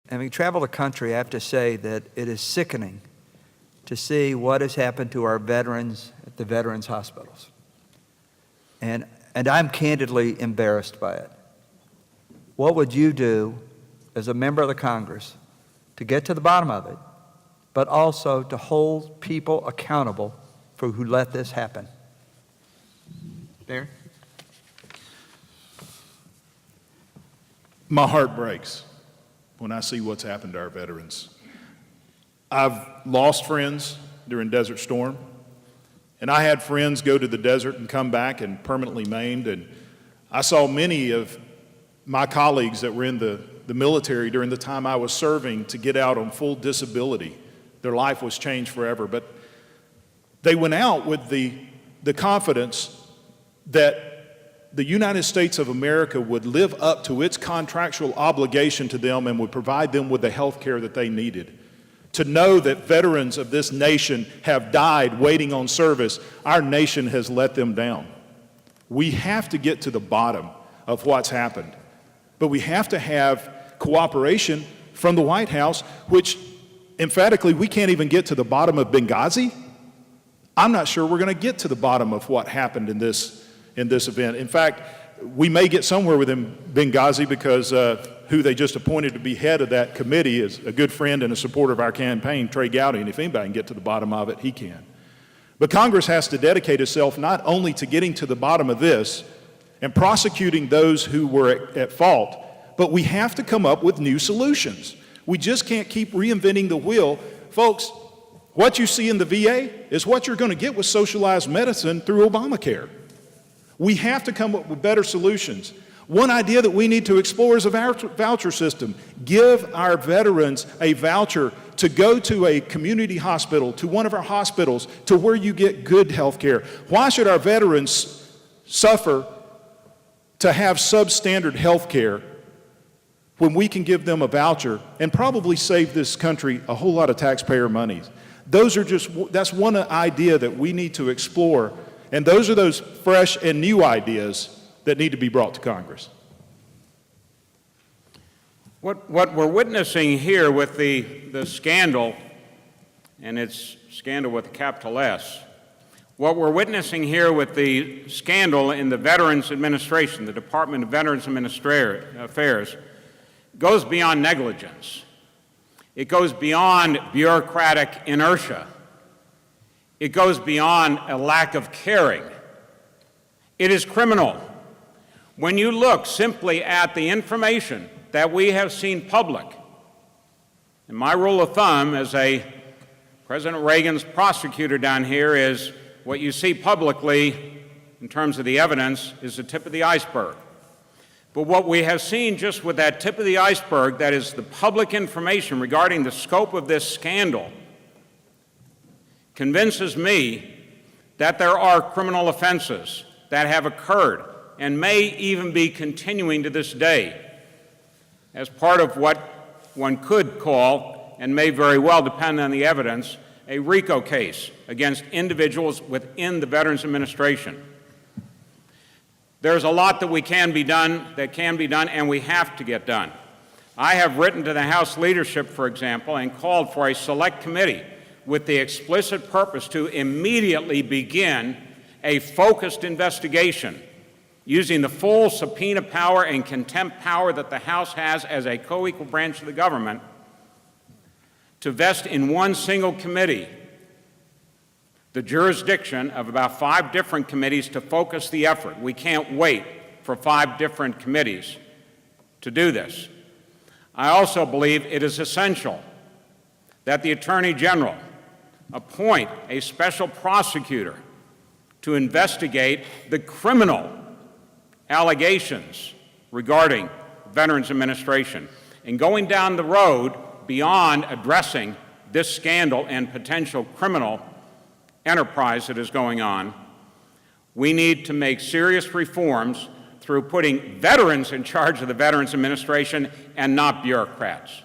having traveled the country, I have to say that it is sickening to see what has happened to our veterans at the veterans hospitals. And I'm candidly embarrassed by it. What would you do as a member of the Congress to get to the bottom of it, but also to hold people accountable for who let this happen? Barr? My heart breaks when I see what's happened to our veterans. I've lost friends during Desert Storm, and I had friends go to the desert and come back and permanently maimed, and I saw many of my colleagues that were in the military during the time I was serving to get out on full disability. Their life was changed forever, but they went out with the confidence that the United States of America would live up to its contractual obligation to them and would provide them with the health care that they needed. To know that veterans of this nation have died waiting on service, our nation has let them down. We have to get to the bottom of what's happened, but we have to have cooperation from the White House, which emphatically we can't even get to the bottom of Benghazi. I'm not sure we're going to get to the bottom of what happened in this event. In fact, we may get somewhere within Benghazi because who they just appointed to be head of that committee is a good friend and a supporter of our campaign, Trey Gowdy, and if anybody can get to the bottom of it, he can. But Congress has to dedicate itself not only to getting to the bottom of this and prosecuting those who were at fault, but we have to come up with new solutions. We just can't keep reinventing the wheel. Folks, what you see in the VA is what you're going to get with socialized medicine through Obamacare. We have to come up with better solutions. One idea that we need to explore is a voucher system. Give our veterans a voucher to go to a community hospital, to one of our hospitals, to where you get good health care. Why should our veterans suffer to have substandard health care when we can give them a voucher and probably save this country a whole lot of taxpayer money? That's one idea that we need to explore. And those are those fresh and new ideas that need to be brought to Congress. What we're witnessing here with the scandal, and it's scandal with a capital S, what we're witnessing here with the scandal in the Veterans Administration, the Department of Veterans Affairs, goes beyond negligence. It goes beyond bureaucratic inertia. It goes beyond a lack of caring. It is criminal. When you look simply at the information that we have seen public, and my rule of thumb as President Reagan's prosecutor down here is what you see publicly in terms of the evidence is the tip of the iceberg. But what we have seen just with that tip of the iceberg, that is the public information regarding the scope of this scandal, convinces me that there are criminal offenses that have occurred and may even be continuing to this day as part of what one could call, and may very well depend on the evidence, a RICO case against individuals within the Veterans Administration. There's a lot that can be done, and we have to get done. I have written to the House leadership, for example, and called for a select committee with the explicit purpose to immediately begin a focused investigation using the full subpoena power and contempt power that the House has as a co-equal branch of the government to vest in one single committee the jurisdiction of about 5 different committees to focus the effort. We can't wait for 5 different committees to do this. I also believe it is essential that the Attorney General appoint a special prosecutor to investigate the criminal allegations regarding Veterans Administration. And going down the road beyond addressing this scandal and potential criminal enterprise that is going on, we need to make serious reforms through putting veterans in charge of the Veterans Administration and not bureaucrats.